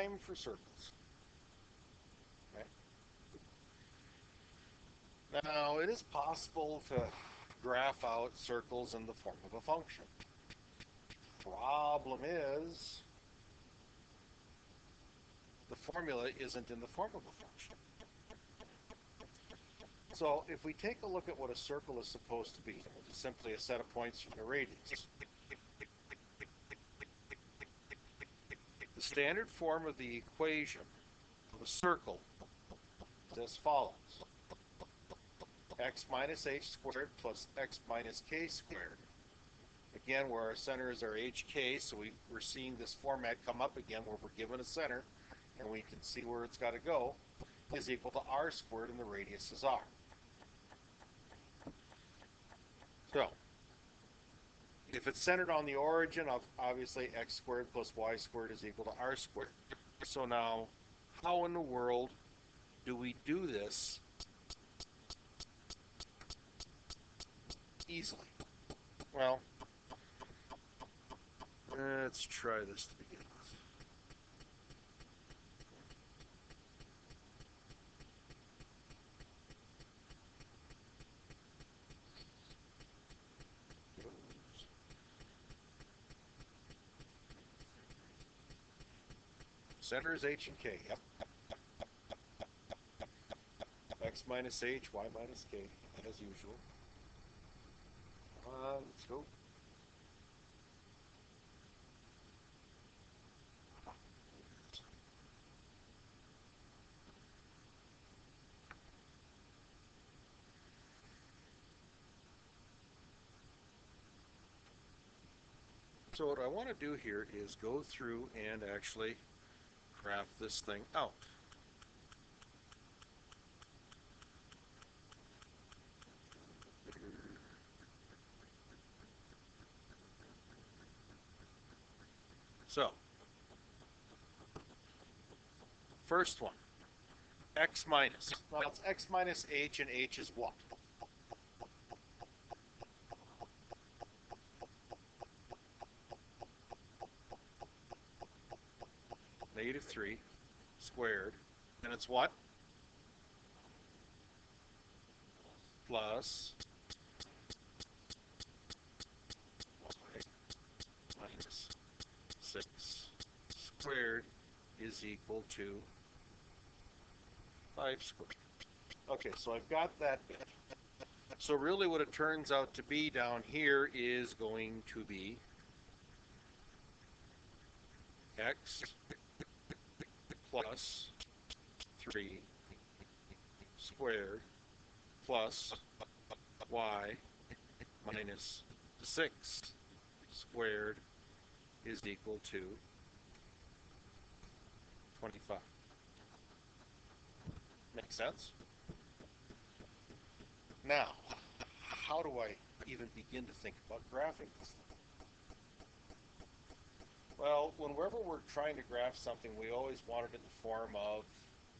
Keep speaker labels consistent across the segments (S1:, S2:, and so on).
S1: time for circles. Okay? Now, it is possible to graph out circles in the form of a function. Problem is, the formula isn't in the form of a function. So if we take a look at what a circle is supposed to be, it's simply a set of points from the radius. The standard form of the equation of a circle is as follows. X minus h squared plus x minus k squared. Again, where our center is our hk, so we're seeing this format come up again where we're given a center, and we can see where it's got to go, is equal to r squared, and the radius is r. So, if it's centered on the origin, obviously x squared plus y squared is equal to r squared. So now, how in the world do we do this easily? Well, let's try this to begin with. Center is h and k, yep. X minus h, y minus k, as usual. Let's go. So what I want to do here is go through and actually graph this thing out. So, first one, x minus. Now it's x minus h, and h is what? Negative 3 squared, and it's what? Plus y minus 6 squared is equal to 5 squared. Okay, so I've got that bit. So really what it turns out to be down here is going to be x plus 3 squared plus y minus 6 squared is equal to 25. Makes sense? Now, how do I even begin to think about graphing this? Well, whenever we're trying to graph something, we always want it in the form of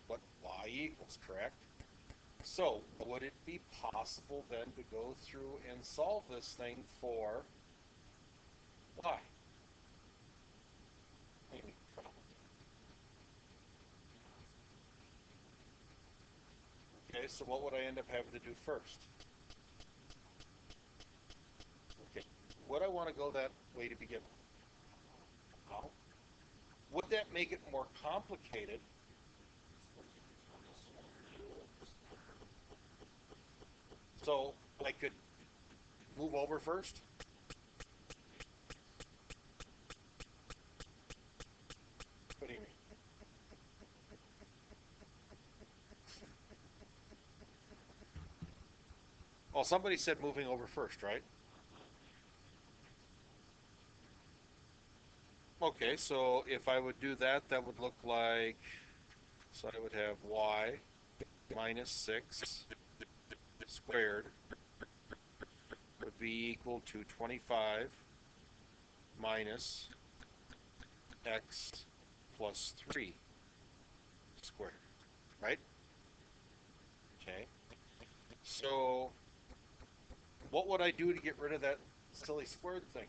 S1: what y equals, correct? So, would it be possible then to go through and solve this thing for y? Maybe. Okay, so what would I end up having to do first? Okay, would I want to go that way to begin with? No. Would that make it more complicated? So I could move over first? What do you mean? Well, somebody said moving over first, right? Okay, so if I would do that, that would look like, so I would have y minus 6 squared would be equal to 25 minus x plus 3 squared, right? Okay. So what would I do to get rid of that silly squared thing?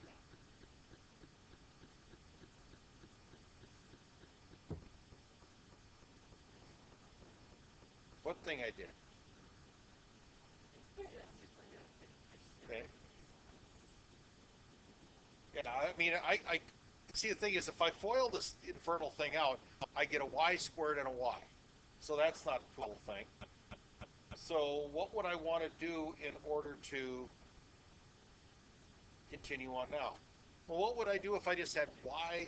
S1: thing I did. Okay. Yeah, I mean, I see the thing is if I FOIL this infernal thing out, I get a y squared and a y. So that's not a cool thing. So what would I want to do in order to continue on now? Well, what would I do if I just had y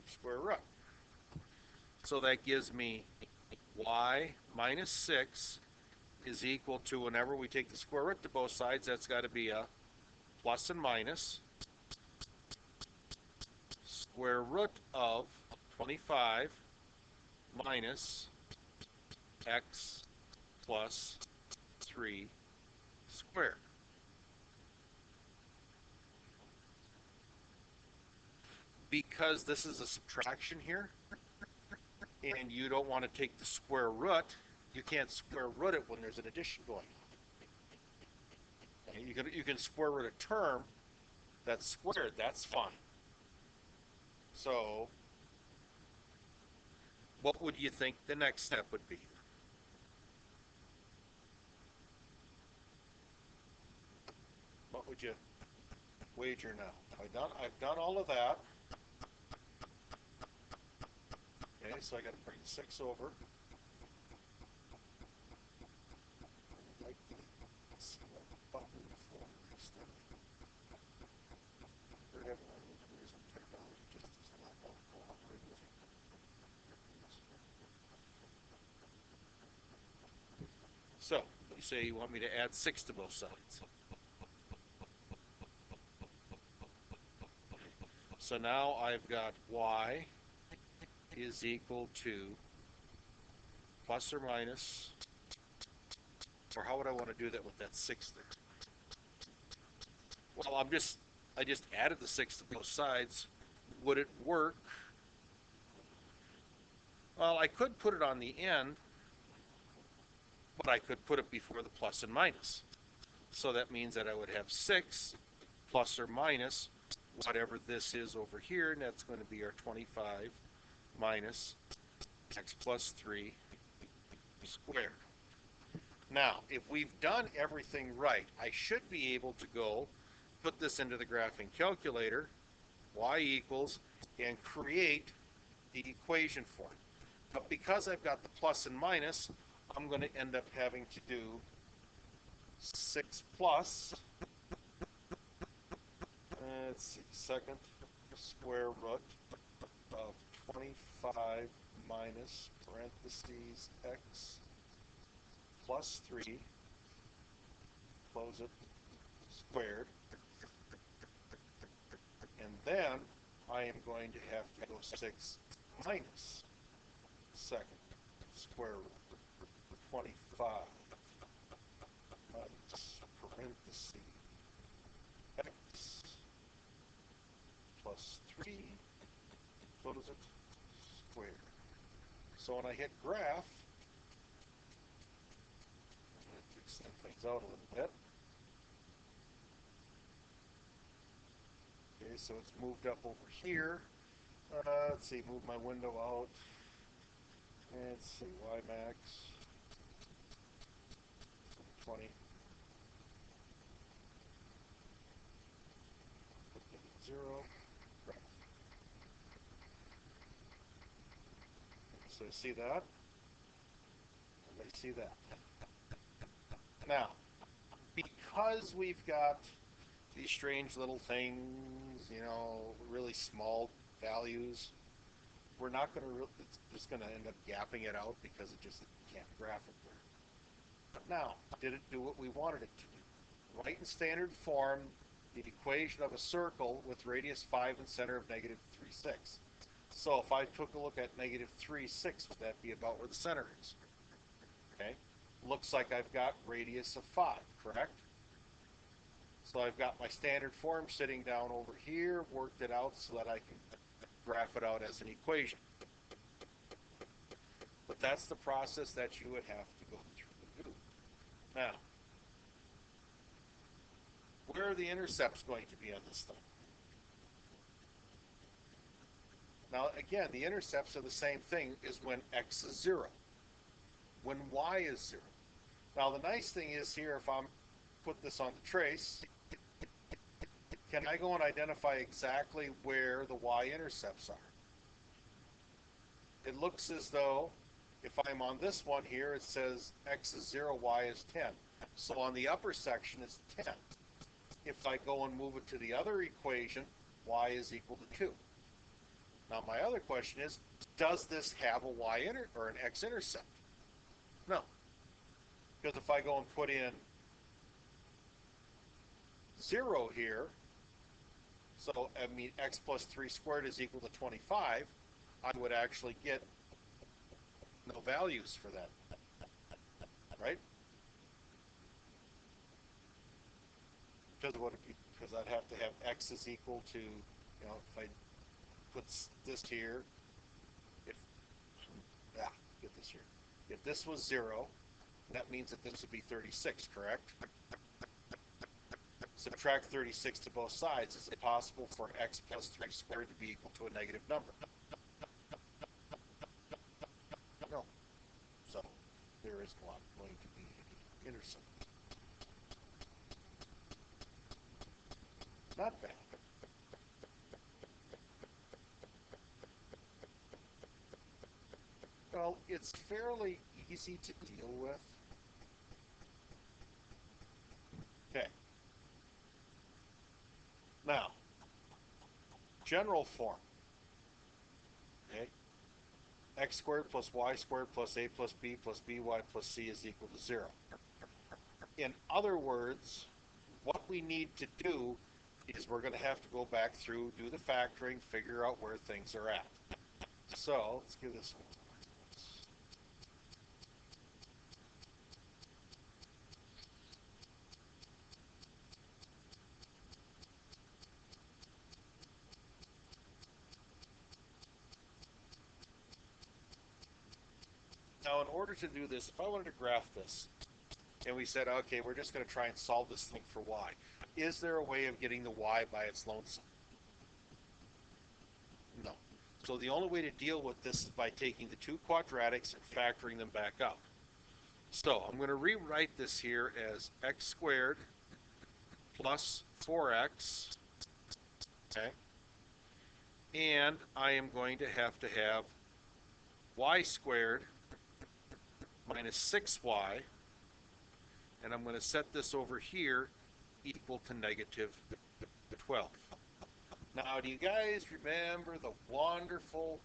S1: square root? So that gives me y minus 6 is equal to, whenever we take the square root to both sides, that's got to be a plus and minus square root of 25 minus x plus 3 squared. Because this is a subtraction here, and you don't want to take the square root, you can't square root it when there's an addition going on. You can square root a term that's squared, that's fine. So what would you think the next step would be? What would you wager now? I've done all of that. Okay, so I got to bring 6 over. So you say you want me to add 6 to both sides. So now I've got y is equal to plus or minus, or how would I want to do that with that 6 there? Well, I just added the 6 to both sides. Would it work? Well, I could put it on the end, but I could put it before the plus and minus. So that means that I would have 6 plus or minus whatever this is over here, and that's going to be our 25 minus x plus 3 squared. Now, if we've done everything right, I should be able to go put this into the graphing calculator, y equals, and create the equation for it. But because I've got the plus and minus, I'm going to end up having to do 6 plus, let's see, second square root of 25 minus parentheses x plus 3, close it, squared. And then I am going to have to go 6 minus second square root of 25 minus parentheses x plus 3, close it, squared. So when I hit graph, extend things out a little bit. Okay, so it's moved up over here. Let's see, move my window out. Let's see, Y max 20. 0. Right. So see that? I see that. Now, because we've got these strange little things, you know, really small values, we're not going to, it's just going to end up gapping it out because it just can't graph it there. But now, did it do what we wanted it to do? Write in standard form the equation of a circle with radius 5 and center of negative 3, 6. So if I took a look at negative 3, 6, would that be about where the center is? Okay. Looks like I've got radius of 5, correct? So I've got my standard form sitting down over here, worked it out so that I can graph it out as an equation. But that's the process that you would have to go through to do. Now, where are the intercepts going to be on this thing? Now, again, the intercepts are the same thing as when x is 0. when y is 0. Now the nice thing is here, if I'm put this on the trace, can I go and identify exactly where the y-intercepts are? It looks as though if I'm on this one here, it says x is 0, y is 10. So on the upper section, it's 10. If I go and move it to the other equation, y is equal to 2. Now my other question is, does this have a or an x-intercept? No. Because if I go and put in 0 here, so I mean x plus 3 squared is equal to 25, I would actually get no values for that, right? Because I'd have to have x is equal to, if I put this here, if, get this here. If this was 0, that means that this would be 36, correct? Subtract 36 to both sides. Is it possible for x plus 3 squared to be equal to a negative number? No. So there is not going to be any intercept. Not bad. Well, it's fairly easy to deal with. Okay. Now, general form. Okay. X squared plus y squared plus a plus b plus by plus c is equal to 0. In other words, what we need to do is we're going to have to go back through, do the factoring, figure out where things are at. So let's give this one. Now, in order to do this, if I wanted to graph this, and we said, okay, we're just going to try and solve this thing for y, is there a way of getting the y by its lonesome? No. So the only way to deal with this is by taking the two quadratics and factoring them back out. So I'm going to rewrite this here as x squared plus 4x, okay? And I am going to have y squared minus 6y, and I'm going to set this over here equal to negative 12. Now, do you guys remember the wonderful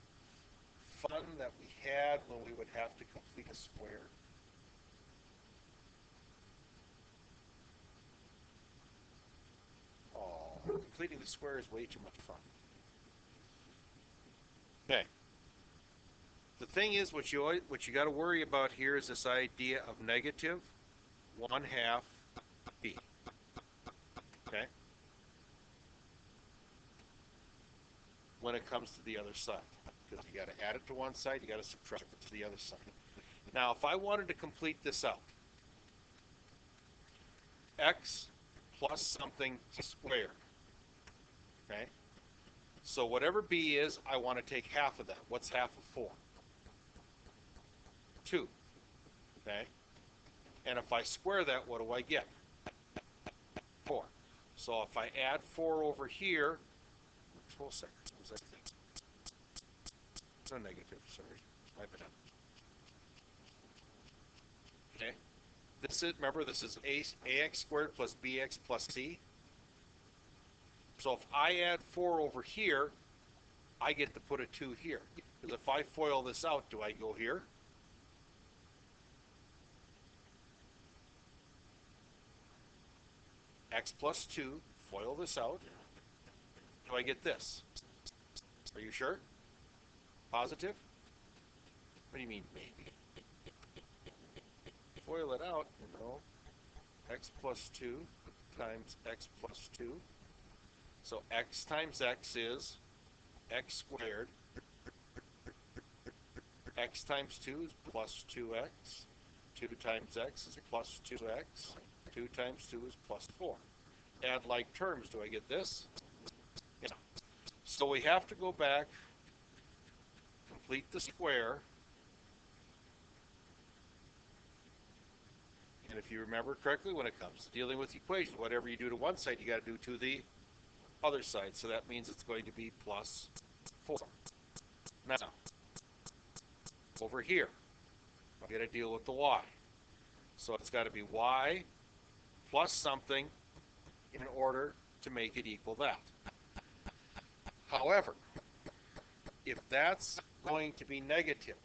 S1: fun that we had when we would have to complete a square? Oh, completing the square is way too much fun. Okay. The thing is, what you got to worry about here is this idea of negative 1/2 b. Okay. When it comes to the other side, because you got to add it to one side, you got to subtract it to the other side. Now, if I wanted to complete this out, x plus something squared. Okay. So whatever b is, I want to take half of that. What's half of 4? 2. Okay. And if I square that, what do I get? 4. So if I add 4 over here, hold a second. No negative, sorry. My bad. Okay. Remember, this is ax squared plus bx plus c. So if I add 4 over here, I get to put a 2 here. Because if I FOIL this out, do I go here? X plus 2, FOIL this out. Do I get this? Are you sure? Positive? What do you mean, maybe? FOIL it out, x plus 2 times x plus 2. So x times x is x squared. X times 2 is plus 2x. 2 times x is plus 2x. 2 times 2 is plus 4. Add like terms. Do I get this? Yeah. So we have to go back, complete the square, And if you remember correctly, when it comes to dealing with equations, whatever you do to one side, you got to do to the other side. So that means it's going to be plus 4. Now, over here, I'm going to deal with the y. So it's got to be y plus something in order to make it equal that. However, if that's going to be negative,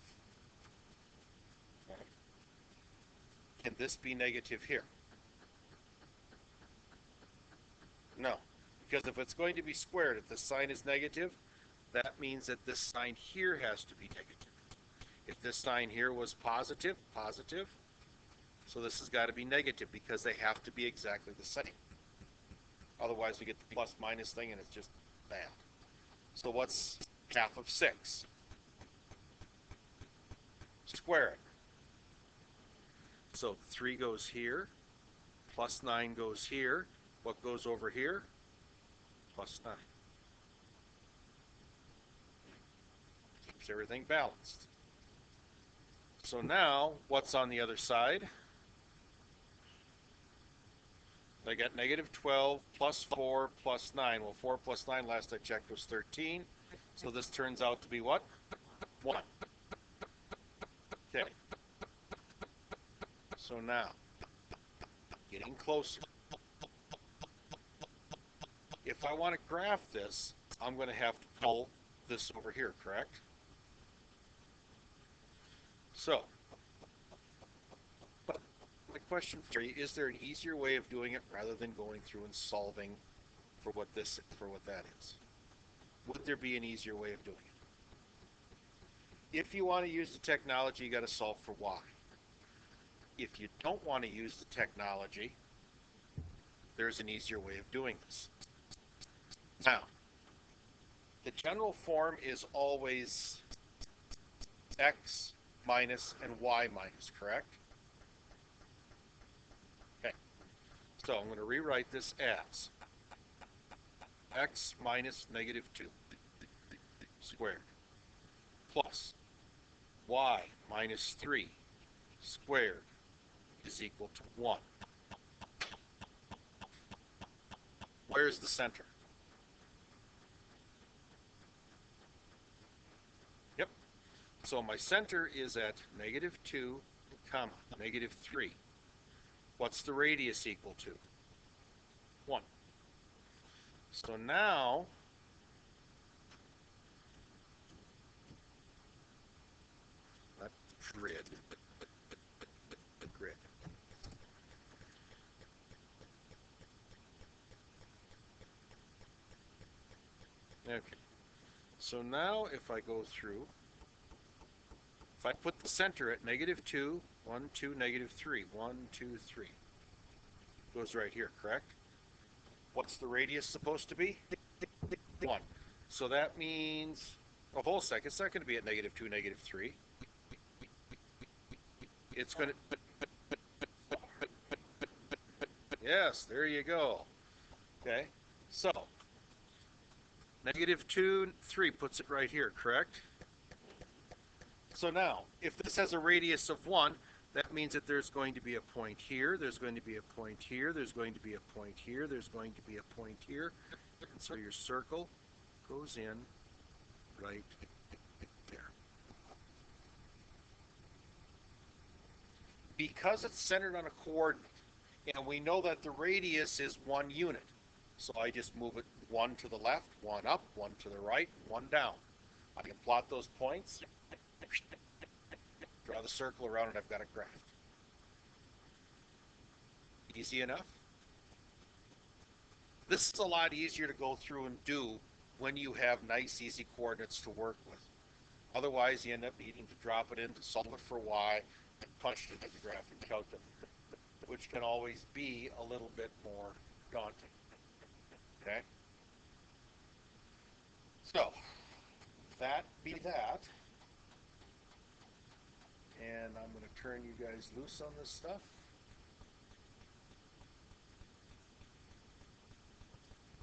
S1: can this be negative here? No, because if it's going to be squared, if the sign is negative, that means that this sign here has to be negative. If this sign here was positive, positive, so this has got to be negative because they have to be exactly the same. Otherwise, we get the plus minus thing and it's just bad. So what's half of 6? Square it. So 3 goes here, plus 9 goes here. What goes over here? Plus 9. Keeps everything balanced. So now, what's on the other side? I got negative 12 plus 4 plus 9. Well, 4 plus 9 last I checked was 13. So this turns out to be what? 1. Okay. So now, getting closer. If I want to graph this, I'm going to have to pull this over here, correct? So, my question for you, is there an easier way of doing it rather than going through and solving for what that is? Would there be an easier way of doing it? If you want to use the technology, you got to solve for y. If you don't want to use the technology, there's an easier way of doing this. Now, the general form is always x minus and y minus, correct? Okay, so I'm going to rewrite this as x minus negative 2 squared plus y minus 3 squared is equal to 1. Where's the center? Yep. So my center is at negative 2, comma, negative 3. What's the radius equal to? 1. So now, not grid, the grid. Okay. So now if I go through, if I put the center at negative 2, 1, 2, negative 3, 1, 2, 3, goes right here, correct? What's the radius supposed to be? 1. So that means, oh, hold a second, it's not going to be at negative 2, negative 3. It's going to, yes, there you go. Okay, so negative 2, 3 puts it right here, correct? So now, if this has a radius of 1, that means that there's going to be a point here, there's going to be a point here, there's going to be a point here, there's going to be a point here. And so your circle goes in right there. Because it's centered on a coordinate, and we know that the radius is 1 unit, so I just move it 1 to the left, 1 up, 1 to the right, 1 down. I can plot those points, draw the circle around it, I've got a graph. Easy enough? This is a lot easier to go through and do when you have nice, easy coordinates to work with. Otherwise, you end up needing to drop it in to solve it for y and punch it into the graphic calculator, which can always be a little bit more daunting. Okay? So, that be that. And I'm going to turn you guys loose on this stuff.